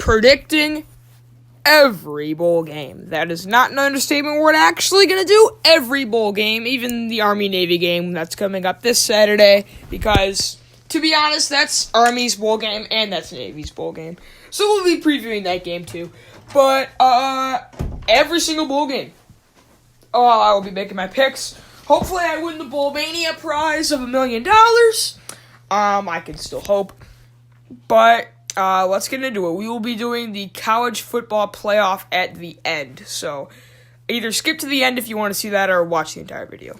predicting every bowl game. That is not an understatement. We're actually going to do every bowl game, even the Army-Navy game that's coming up this Saturday, because, to be honest, that's Army's bowl game, and that's Navy's bowl game. So we'll be previewing that game, too. But, every single bowl game. I will be making my picks. Hopefully I win the Bowl Mania prize of $1 million. I can still hope. But, let's get into it. We will be doing the college football playoff at the end. So, either skip to the end if you want to see that or watch the entire video.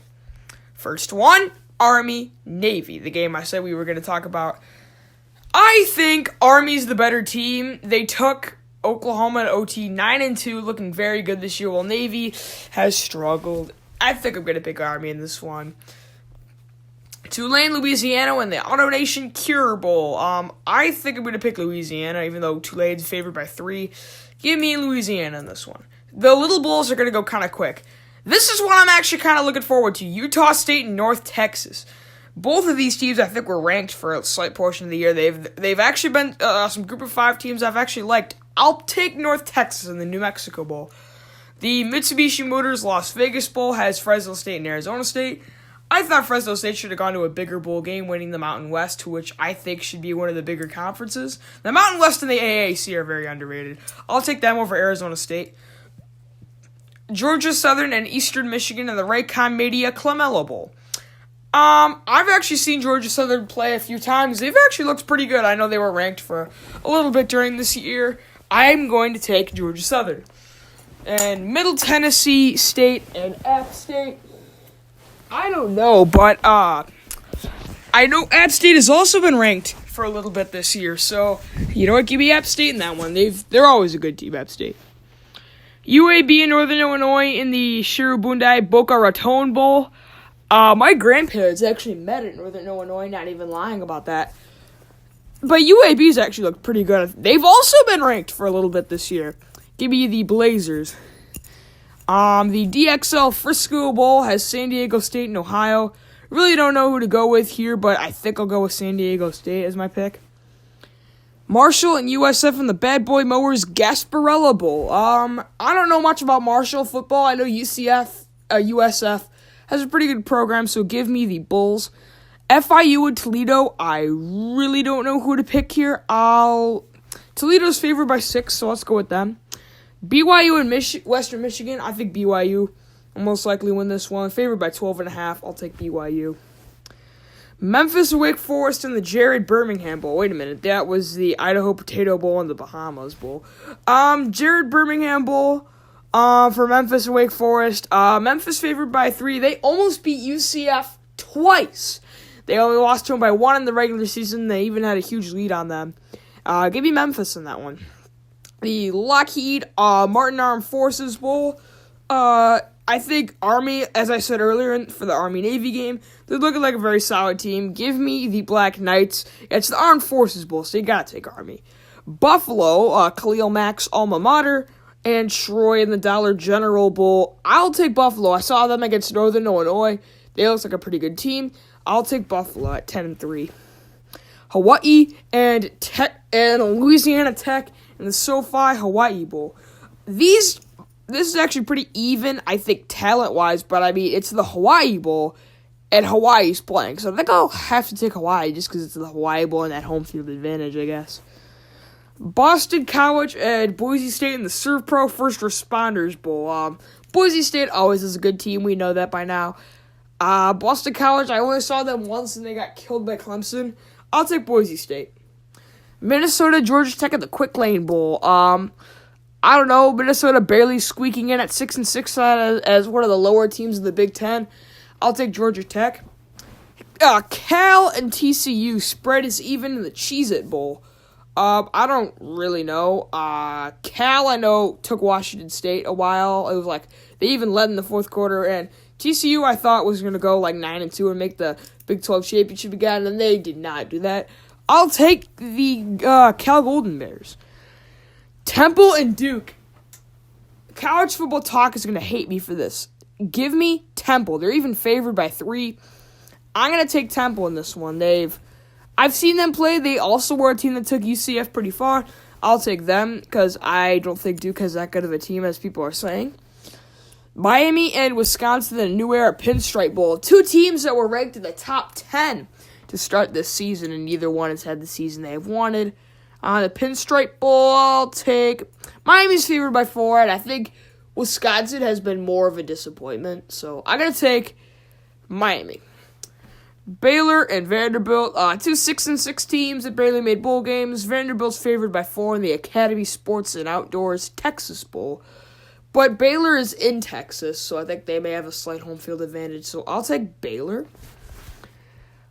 First one, Army-Navy, the game I said we were going to talk about. I think Army's the better team. They took Oklahoma at OT 9-2, looking very good this year, while Navy has struggled. I think I'm going to pick Army in this one. Tulane, Louisiana, and the AutoNation Cure Bowl. I think I'm going to pick Louisiana, even though Tulane's favored by 3. Give me Louisiana in this one. The little bowls are going to go kind of quick. This is what I'm actually kind of looking forward to. Utah State and North Texas. Both of these teams, I think, were ranked for a slight portion of the year. They've actually been some group of 5 teams I've actually liked. I'll take North Texas in the New Mexico Bowl. The Mitsubishi Motors Las Vegas Bowl has Fresno State and Arizona State. I thought Fresno State should have gone to a bigger bowl game, winning the Mountain West, which I think should be one of the bigger conferences. The Mountain West and the AAC are very underrated. I'll take them over Arizona State. Georgia Southern and Eastern Michigan in the Raycom Media Clamella Bowl. I've actually seen Georgia Southern play a few times. They've actually looked pretty good. I know they were ranked for a little bit during this year. I'm going to take Georgia Southern. And Middle Tennessee State and App State. I don't know, but I know App State has also been ranked for a little bit this year. So, you know what? Give me App State in that one. They're always a good team, App State. UAB in Northern Illinois in the Shirubundai Boca Raton Bowl. My grandparents actually met at Northern Illinois, not even lying about that. But UAB's actually looked pretty good. They've also been ranked for a little bit this year. Give me the Blazers. The DXL Frisco Bowl has San Diego State and Ohio. Really don't know who to go with here, but I think I'll go with San Diego State as my pick. Marshall and USF in the Bad Boy Mowers Gasparilla Bowl. I don't know much about Marshall football. I know USF has a pretty good program, so give me the Bulls. FIU and Toledo, I really don't know who to pick here. Toledo's favored by 6, so let's go with them. BYU and Western Michigan, I think BYU will most likely win this one. Favored by 12.5, I'll take BYU. Memphis, Wake Forest, and the Jared Birmingham Bowl. Wait a minute, that was the Idaho Potato Bowl and the Bahamas Bowl. Jared Birmingham Bowl for Memphis and Wake Forest. Memphis favored by 3. They almost beat UCF twice. They only lost to them by 1 in the regular season. They even had a huge lead on them. Give me Memphis in that one. The Lockheed Martin Armed Forces Bowl. I think Army, as I said earlier for the Army-Navy game, they're looking like a very solid team. Give me the Black Knights. It's the Armed Forces Bowl, so you gotta take Army. Buffalo, Khalil Mack's alma mater, and Troy in the Dollar General Bowl. I'll take Buffalo. I saw them against Northern Illinois. They look like a pretty good team. I'll take Buffalo at 10-3. Hawaii and Louisiana Tech in the SoFi Hawaii Bowl. This is actually pretty even, I think, talent-wise, but I mean, it's the Hawaii Bowl, and Hawaii's playing. So I think I'll have to take Hawaii just because it's the Hawaii Bowl and that home field advantage, I guess. Boston College and Boise State in the ServPro First Responders Bowl. Boise State always is a good team. We know that by now. Boston College, I only saw them once and they got killed by Clemson. I'll take Boise State. Minnesota, Georgia Tech at the Quick Lane Bowl. I don't know. Minnesota barely squeaking in at 6-6 as one of the lower teams in the Big Ten. I'll take Georgia Tech. Cal and TCU spread is even in the Cheez-It Bowl. I don't really know. Cal, I know, took Washington State a while. It was like they even led in the fourth quarter. And TCU, I thought, was going to go like 9-2 and make the Big 12 championship again, and they did not do that. I'll take the Cal Golden Bears. Temple and Duke. College Football Talk is going to hate me for this. Give me Temple. They're even favored by 3. I'm going to take Temple in this one. I've seen them play. They also were a team that took UCF pretty far. I'll take them because I don't think Duke has that good of a team as people are saying. Miami and Wisconsin in the New Era Pinstripe Bowl. Two teams that were ranked in the top 10 to start this season, and neither one has had the season they have wanted. The Pinstripe Bowl, I'll take Miami's favored by 4, and I think Wisconsin has been more of a disappointment. So I'm going to take Miami. Baylor and Vanderbilt, two 6-6 teams that barely made bowl games. Vanderbilt's favored by 4 in the Academy Sports and Outdoors Texas Bowl. But Baylor is in Texas, so I think they may have a slight home field advantage. So I'll take Baylor.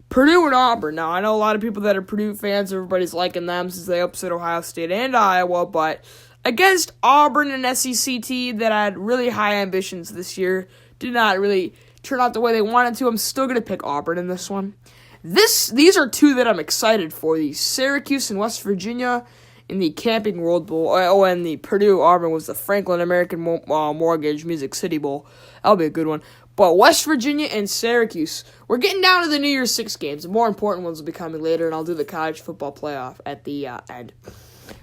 Purdue and Auburn. Now, I know a lot of people that are Purdue fans. Everybody's liking them since they upset Ohio State and Iowa. But against Auburn, an SEC team that had really high ambitions this year, did not really turn out the way they wanted to. I'm still going to pick Auburn in this one. These are two that I'm excited for. The Syracuse and West Virginia in the Camping World Bowl. Oh, and the Purdue-Auburn was the Franklin American Mortgage Music City Bowl. That'll be a good one. But West Virginia and Syracuse, we're getting down to the New Year's Six games. The more important ones will be coming later, and I'll do the college football playoff at the end.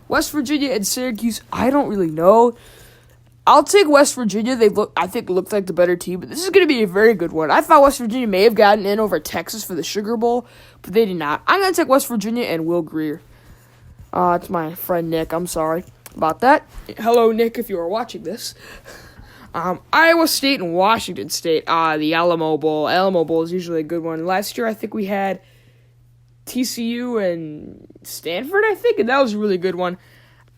West Virginia and Syracuse, I don't really know. I'll take West Virginia. I think looked like the better team, but this is going to be a very good one. I thought West Virginia may have gotten in over Texas for the Sugar Bowl, but they did not. I'm going to take West Virginia and Will Grier. It's my friend Nick. I'm sorry about that. Hello, Nick, if you are watching this. Iowa State and Washington State. The Alamo Bowl. Alamo Bowl is usually a good one. Last year, I think we had TCU and Stanford, and that was a really good one.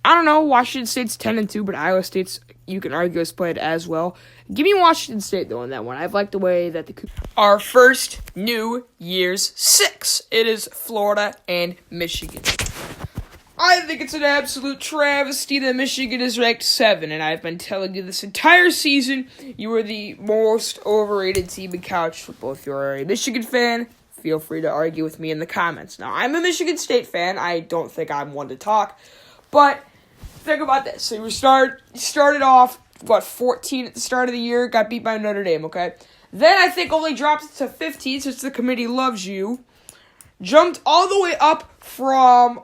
I don't know. Washington State's 10-2, but Iowa State's, you can argue, has played as well. Give me Washington State, though, on that one. I've liked the way that our first New Year's Six. It is Florida and Michigan. I think it's an absolute travesty that Michigan is ranked 7, and I've been telling you this entire season, you are the most overrated team in college football. If you're a Michigan fan, feel free to argue with me in the comments. Now, I'm a Michigan State fan. I don't think I'm one to talk, but think about this. So you started off, 14 at the start of the year, got beat by Notre Dame, okay? Then I think only dropped to 15 since the committee loves you. Jumped all the way up from,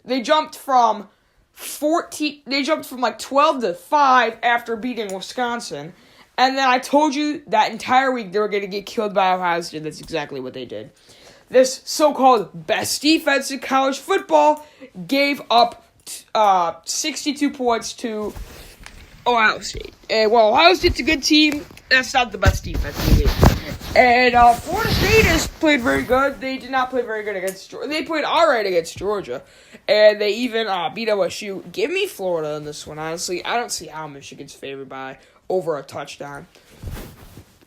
They jumped from 14, they jumped from 12 to 5 after beating Wisconsin. And then I told you that entire week they were going to get killed by Ohio State. That's exactly what they did. This so-called best defense in college football gave up 62 points to Ohio State. And while Ohio State's a good team, that's not the best defense in the league. And Florida State has played very good. They did not play very good against Georgia. They played all right against Georgia. And they even beat LSU. Give me Florida in this one, honestly. I don't see how Michigan's favored by over a touchdown.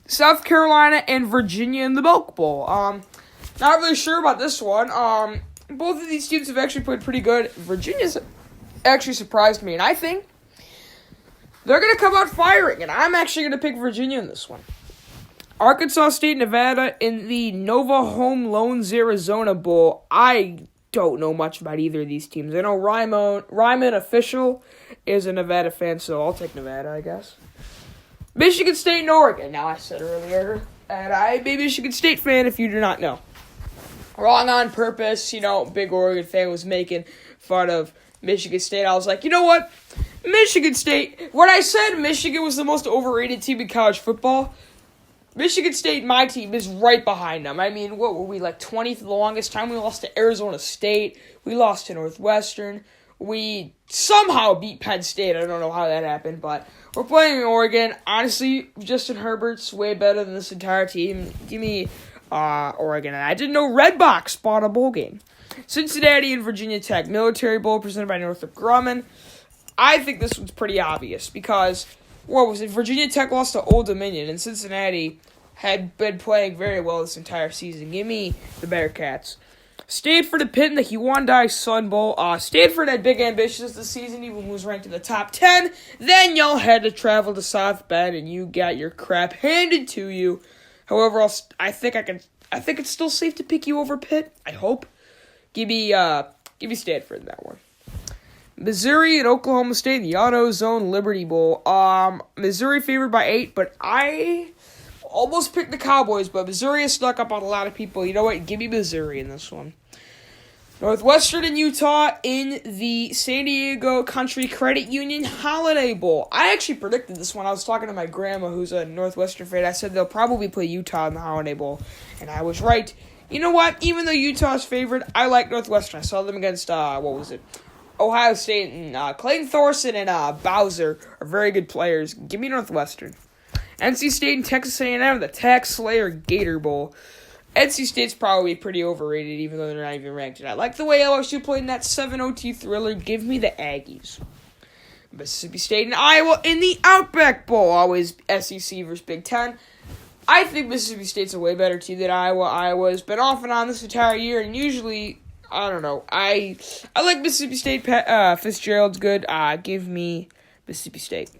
South Carolina and Virginia in the Milk Bowl. Not really sure about this one. Both of these teams have actually played pretty good. Virginia's actually surprised me. And I think they're going to come out firing. And I'm actually going to pick Virginia in this one. Arkansas State, Nevada in the Nova Home Loans Arizona Bowl. I don't know much about either of these teams. I know Ryman Official is a Nevada fan, so I'll take Nevada, I guess. Michigan State and Oregon. Now, I said earlier, and I'm a Michigan State fan if you do not know. Wrong on purpose. Big Oregon fan was making fun of Michigan State. I was like, you know what? Michigan State, when I said Michigan was the most overrated team in college football, Michigan State, my team, is right behind them. I mean, what were we, 20th the longest time? We lost to Arizona State. We lost to Northwestern. We somehow beat Penn State. I don't know how that happened, but we're playing in Oregon. Honestly, Justin Herbert's way better than this entire team. Give me Oregon. And I didn't know Redbox bought a bowl game. Cincinnati and Virginia Tech. Military Bowl presented by Northrop Grumman. I think this one's pretty obvious because Virginia Tech lost to Old Dominion, and Cincinnati had been playing very well this entire season. Give me the Bearcats. Stanford and Pitt in the Hyundai Sun Bowl. Stanford had big ambitions this season, even was ranked in the top 10. Then y'all had to travel to South Bend, and you got your crap handed to you. However, I think it's still safe to pick you over Pitt. I hope. Give me Stanford in that one. Missouri and Oklahoma State in the AutoZone Liberty Bowl. Missouri favored by 8, but I almost picked the Cowboys, but Missouri has snuck up on a lot of people. You know what? Give me Missouri in this one. Northwestern and Utah in the San Diego Country Credit Union Holiday Bowl. I actually predicted this when I was talking to my grandma, who's a Northwestern fan. I said they'll probably play Utah in the Holiday Bowl, and I was right. You know what? Even though Utah's favored, I like Northwestern. I saw them against, Ohio State, and Clayton Thorson and Bowser are very good players. Give me Northwestern. NC State and Texas A&M, the Tax Slayer Gator Bowl. NC State's probably pretty overrated, even though they're not even ranked. And I like the way LSU played in that 7-OT thriller. Give me the Aggies. Mississippi State and Iowa in the Outback Bowl. Always SEC versus Big Ten. I think Mississippi State's a way better team than Iowa. Iowa's been off and on this entire year, and usually, I don't know. I like Mississippi State. Fitzgerald's good. Give me Mississippi State.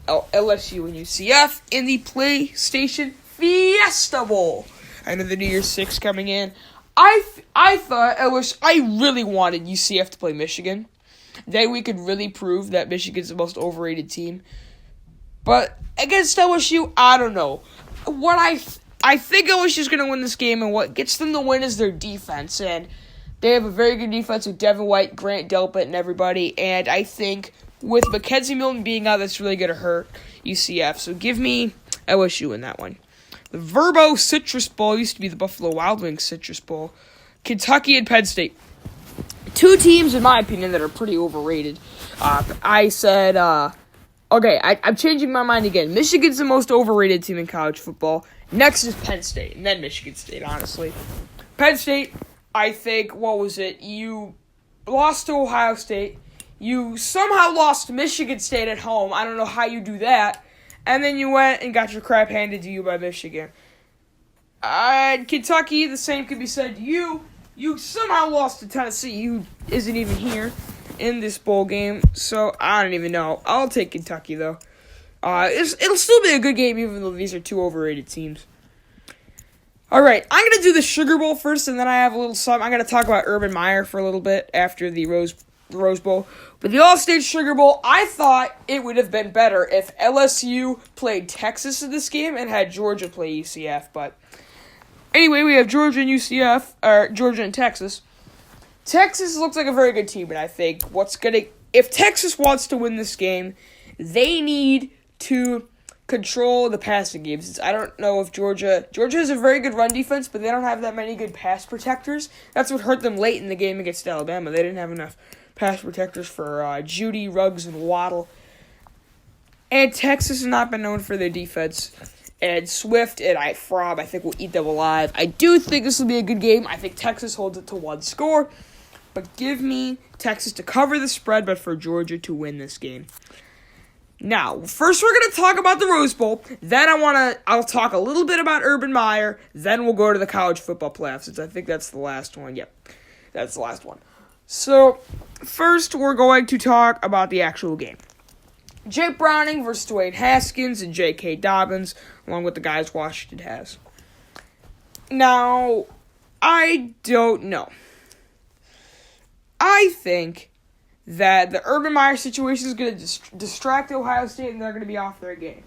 LSU and UCF in the PlayStation Fiesta Bowl. I know the New Year's 6 coming in. I really wanted UCF to play Michigan. Then we could really prove that Michigan's the most overrated team. But against LSU, I don't know. I think LSU's going to win this game, and what gets them to win is their defense. And they have a very good defense with Devin White, Grant Delpit, and everybody. And I think with Mackenzie Milton being out, that's really going to hurt UCF. So give me LSU in that one. The Verbo Citrus Bowl used to be the Buffalo Wild Wings Citrus Bowl. Kentucky and Penn State. Two teams, in my opinion, that are pretty overrated. I said, I'm changing my mind again. Michigan's the most overrated team in college football. Next is Penn State, and then Michigan State, honestly. Penn State, I think, you lost to Ohio State. You somehow lost to Michigan State at home. I don't know how you do that. And then you went and got your crap handed to you by Michigan. Kentucky, the same could be said to you. You somehow lost to Tennessee, who isn't even here in this bowl game. So, I don't even know. I'll take Kentucky, though. It'll still be a good game, even though these are two overrated teams. Alright, I'm going to do the Sugar Bowl first, and then I have a little something. I'm going to talk about Urban Meyer for a little bit after the Rose Bowl. But the All-State Sugar Bowl, I thought it would have been better if LSU played Texas in this game and had Georgia play UCF. But anyway, we have Georgia and UCF, or Georgia and Texas. Texas looks like a very good team, and I think if Texas wants to win this game, they need to control the passing games. I don't know if Georgia has a very good run defense, but they don't have that many good pass protectors. That's what hurt them late in the game against Alabama. They didn't have enough pass protectors for Judy, Ruggs, and Waddle. And Texas has not been known for their defense. And Swift and Fromm, I think, will eat them alive. I do think this will be a good game. I think Texas holds it to one score. But give me Texas to cover the spread, but for Georgia to win this game. Now, first we're going to talk about the Rose Bowl. Then I'll talk a little bit about Urban Meyer. Then we'll go to the college football playoffs, since I think that's the last one. Yep, that's the last one. So, first we're going to talk about the actual game. Jake Browning versus Dwayne Haskins and J.K. Dobbins, along with the guys Washington has. Now, I don't know. I think that the Urban Meyer situation is going to distract Ohio State and they're going to be off their game.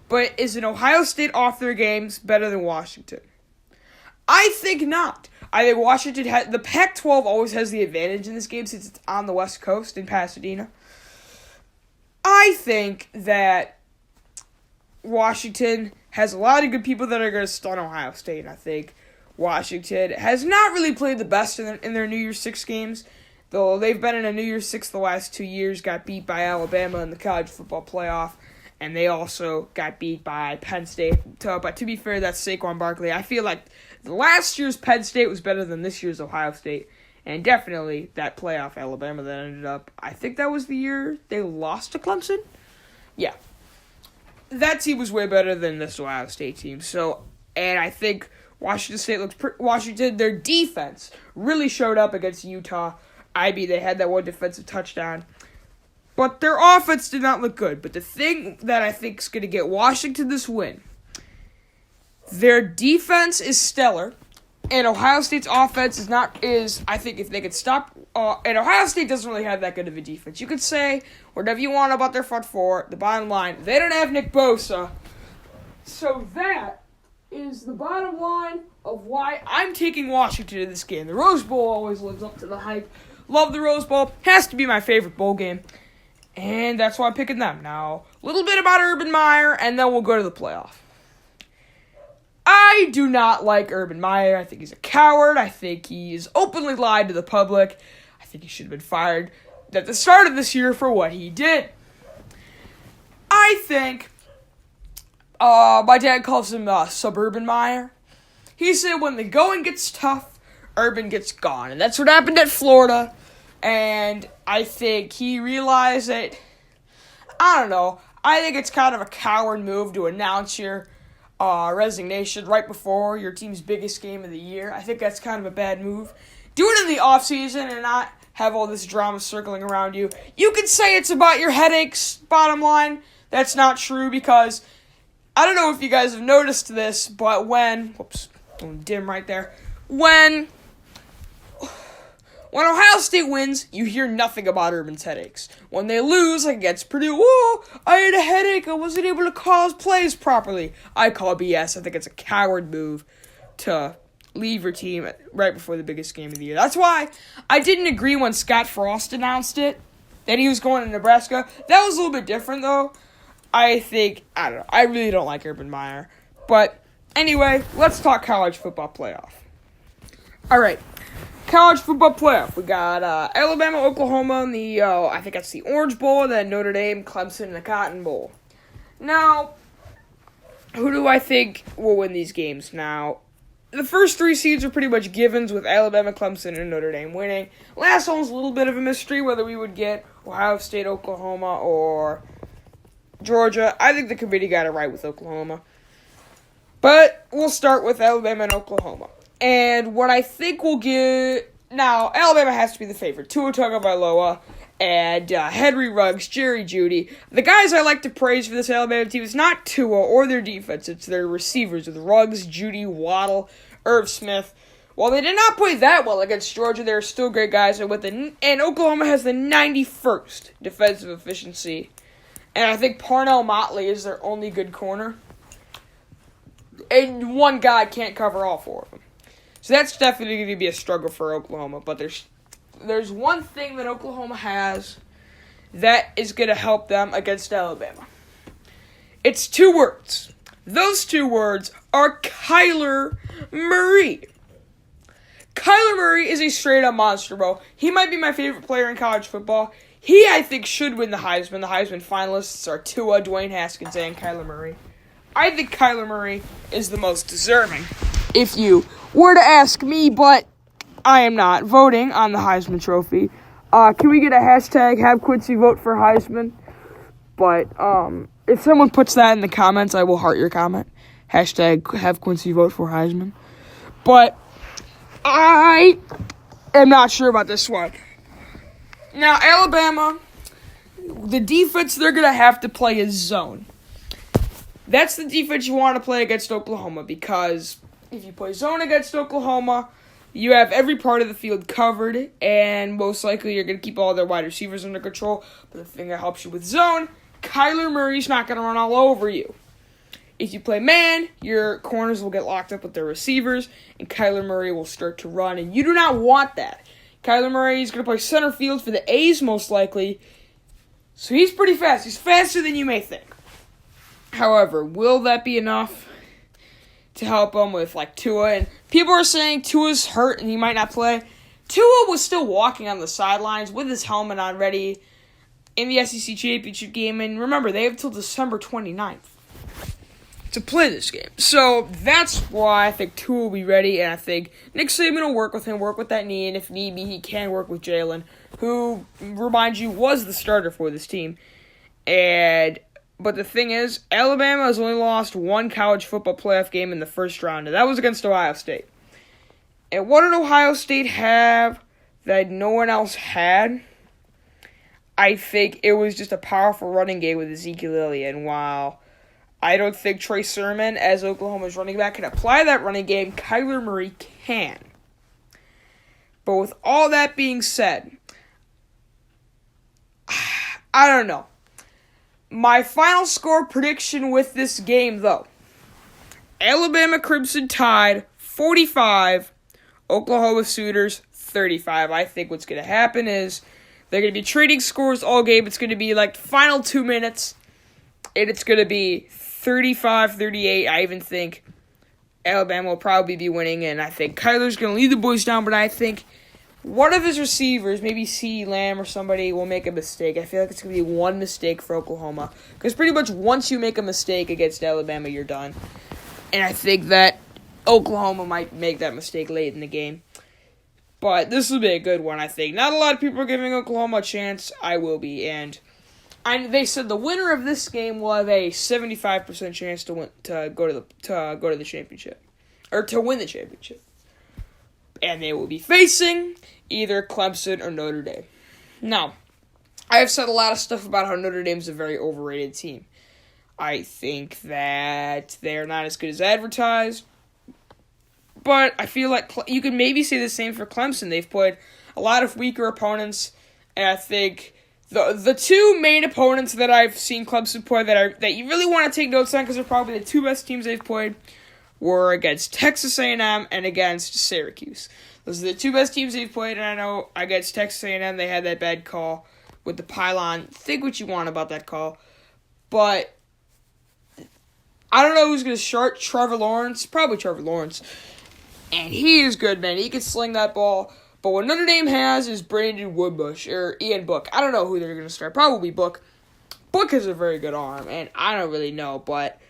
But is an Ohio State off their games better than Washington? I think not. I think Washington the Pac-12 always has the advantage in this game since it's on the West Coast in Pasadena. I think that Washington has a lot of good people that are going to stun Ohio State. And I think Washington has not really played the best in their New Year's 6 games. Though they've been in a New Year's 6 the last 2 years, got beat by Alabama in the college football playoff. And they also got beat by Penn State. But to be fair, that's Saquon Barkley. I feel like last year's Penn State was better than this year's Ohio State. And definitely that playoff Alabama that ended up, I think that was the year they lost to Clemson? Yeah. That team was way better than this Ohio State team. And I think Washington, their defense really showed up against Utah. They had that one defensive touchdown. But their offense did not look good. But the thing that I think is going to get Washington this win, their defense is stellar, and Ohio State's offense I think if they could stop, and Ohio State doesn't really have that good of a defense. You could say whatever you want about their front four. The bottom line, they don't have Nick Bosa. So that is the bottom line of why I'm taking Washington to this game. The Rose Bowl always lives up to the hype. Love the Rose Bowl. Has to be my favorite bowl game. And that's why I'm picking them. Now, a little bit about Urban Meyer, and then we'll go to the playoff. I do not like Urban Meyer. I think he's a coward. I think he's openly lied to the public. I think he should have been fired at the start of this year for what he did. I think my dad calls him Suburban Meyer. He said when the going gets tough, Urban gets gone. And that's what happened at Florida. And I think he realized that, I don't know, I think it's kind of a coward move to announce your resignation right before your team's biggest game of the year. I think that's kind of a bad move. Do it in the offseason and not have all this drama circling around you. You could say it's about your headaches, bottom line. That's not true because I don't know if you guys have noticed this, but when dim right there. When Ohio State wins, you hear nothing about Urban's headaches. When they lose, like against Purdue, I had a headache. I wasn't able to call plays properly. I call BS. I think it's a coward move to leave your team right before the biggest game of the year. That's why I didn't agree when Scott Frost announced it, that he was going to Nebraska. That was a little bit different, though. I don't know. I really don't like Urban Meyer. But anyway, let's talk college football playoff. All right. College football playoff. We got Alabama, Oklahoma in the, I think that's the Orange Bowl, and then Notre Dame, Clemson in the Cotton Bowl. Now, who do I think will win these games? Now, the first three seeds are pretty much givens with Alabama, Clemson, and Notre Dame winning. Last one's a little bit of a mystery whether we would get Ohio State, Oklahoma, or Georgia. I think the committee got it right with Oklahoma. But we'll start with Alabama and Oklahoma. And what I think we'll get... Now, Alabama has to be the favorite. Tua Tagovailoa and Henry Ruggs, Jerry Jeudy. The guys I like to praise for this Alabama team is not Tua or their defense. It's their receivers with Ruggs, Jeudy, Waddle, Irv Smith. While they did not play that well against Georgia, they're still great guys. And Oklahoma has the 91st defensive efficiency. And I think Parnell Motley is their only good corner. And one guy can't cover all four of them. So that's definitely going to be a struggle for Oklahoma. But there's one thing that Oklahoma has that is going to help them against Alabama. It's two words. Those two words are Kyler Murray. Kyler Murray is a straight-up monster, bro. He might be my favorite player in college football. He, I think, should win the Heisman. The Heisman finalists are Tua, Dwayne Haskins, and Kyler Murray. I think Kyler Murray is the most deserving, if you were to ask me, but I am not voting on the Heisman Trophy. Can we get a hashtag, have Quincy vote for Heisman? But if someone puts that in the comments, I will heart your comment. Hashtag, have Quincy vote for Heisman. But I am not sure about this one. Now, Alabama, the defense they're going to have to play is zone. That's the defense you want to play against Oklahoma because if you play zone against Oklahoma, you have every part of the field covered, and most likely you're going to keep all their wide receivers under control. But the thing that helps you with zone, Kyler Murray's not going to run all over you. If you play man, your corners will get locked up with their receivers, and Kyler Murray will start to run, and you do not want that. Kyler Murray is going to play center field for the A's most likely, so he's pretty fast. He's faster than you may think. However, will that be enough to help him with, Tua? And people are saying Tua's hurt and he might not play. Tua was still walking on the sidelines with his helmet on ready in the SEC Championship game. And remember, they have till December 29th to play this game. So that's why I think Tua will be ready. And I think Nick Saban will work with him, work with that knee. And if need be, he can work with Jalen, who, remind you, was the starter for this team. But the thing is, Alabama has only lost one college football playoff game in the first round, and that was against Ohio State. And what did Ohio State have that no one else had? I think it was just a powerful running game with Ezekiel Elliott. And while I don't think Trey Sermon, as Oklahoma's running back, can apply that running game, Kyler Murray can. But with all that being said, I don't know. My final score prediction with this game, though. Alabama Crimson Tide 45, Oklahoma Sooners 35. I think what's going to happen is they're going to be trading scores all game. It's going to be like the final 2 minutes, and it's going to be 35-38. I even think Alabama will probably be winning, and I think Kyler's going to lead the boys down, but I think one of his receivers, maybe CeeDee Lamb or somebody, will make a mistake. I feel like it's going to be one mistake for Oklahoma, because pretty much once you make a mistake against Alabama, you're done. And I think that Oklahoma might make that mistake late in the game. But this will be a good one, I think. Not a lot of people are giving Oklahoma a chance. I will be, and they said the winner of this game will have a 75% chance to go to the championship, or to win the championship. And they will be facing either Clemson or Notre Dame. Now, I have said a lot of stuff about how Notre Dame's a very overrated team. I think that they're not as good as advertised, but I feel like you could maybe say the same for Clemson. They've played a lot of weaker opponents, and I think the two main opponents that I've seen Clemson play that you really want to take notes on, because they're probably the two best teams they've played, were against Texas A&M and against Syracuse. Those are the two best teams they've played, and I know against Texas A&M they had that bad call with the pylon. Think what you want about that call, but I don't know who's going to start. Trevor Lawrence, probably Trevor Lawrence, and he is good, man. He can sling that ball. But what Notre Dame has is Brandon Woodbush or Ian Book. I don't know who they're going to start. Probably Book. Book has a very good arm, and I don't really know, but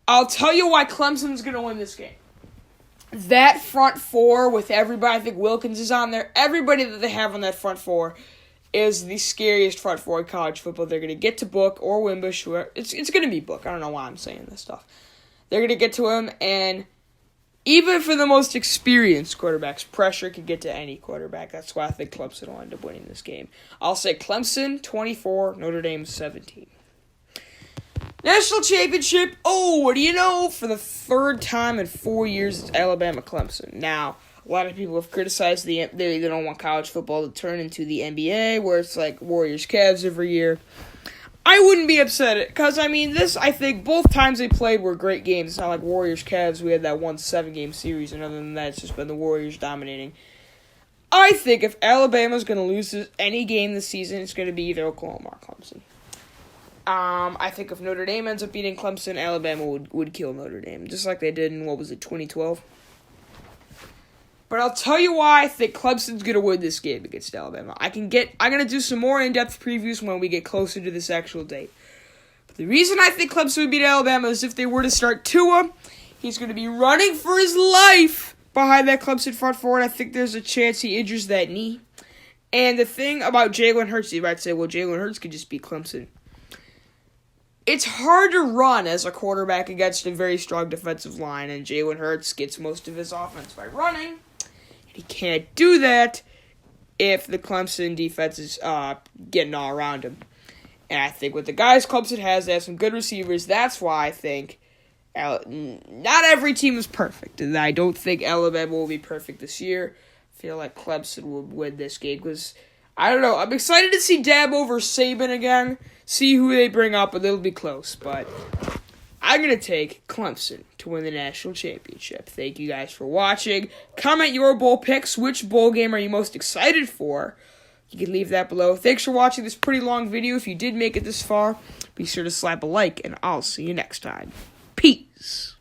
I'll tell you why Clemson's going to win this game. That front four with everybody, I think Wilkins is on there. Everybody that they have on that front four is the scariest front four in college football. They're going to get to Book or Wimbush. It's going to be Book. I don't know why I'm saying this stuff. They're going to get to him, and even for the most experienced quarterbacks, pressure can get to any quarterback. That's why I think Clemson will end up winning this game. I'll say Clemson 24, Notre Dame 17. National Championship. Oh, what do you know? For the third time in 4 years, it's Alabama-Clemson. Now, a lot of people have criticized they don't want college football to turn into the NBA, where it's like Warriors-Cavs every year. I wouldn't be upset, because, I think both times they played were great games. It's not like Warriors-Cavs, we had that 1 7-game series, and other than that, it's just been the Warriors dominating. I think if Alabama's going to lose any game this season, it's going to be either Oklahoma or Clemson. I think if Notre Dame ends up beating Clemson, Alabama would kill Notre Dame, just like they did in, 2012? But I'll tell you why I think Clemson's going to win this game against Alabama. I'm going to do some more in-depth previews when we get closer to this actual date. But the reason I think Clemson would beat Alabama is if they were to start Tua, he's going to be running for his life behind that Clemson front four, and I think there's a chance he injures that knee. And the thing about Jalen Hurts, you might say, well, Jalen Hurts could just beat Clemson. It's hard to run as a quarterback against a very strong defensive line, and Jalen Hurts gets most of his offense by running. He can't do that if the Clemson defense is getting all around him. And I think with the guys Clemson has, they have some good receivers. That's why I think not every team is perfect. And I don't think Alabama will be perfect this year. I feel like Clemson will win this game because, I don't know, I'm excited to see Dabo over Saban again. See who they bring up, but it'll be close. But I'm going to take Clemson to win the national championship. Thank you guys for watching. Comment your bowl picks. Which bowl game are you most excited for? You can leave that below. Thanks for watching this pretty long video. If you did make it this far, be sure to slap a like, and I'll see you next time. Peace.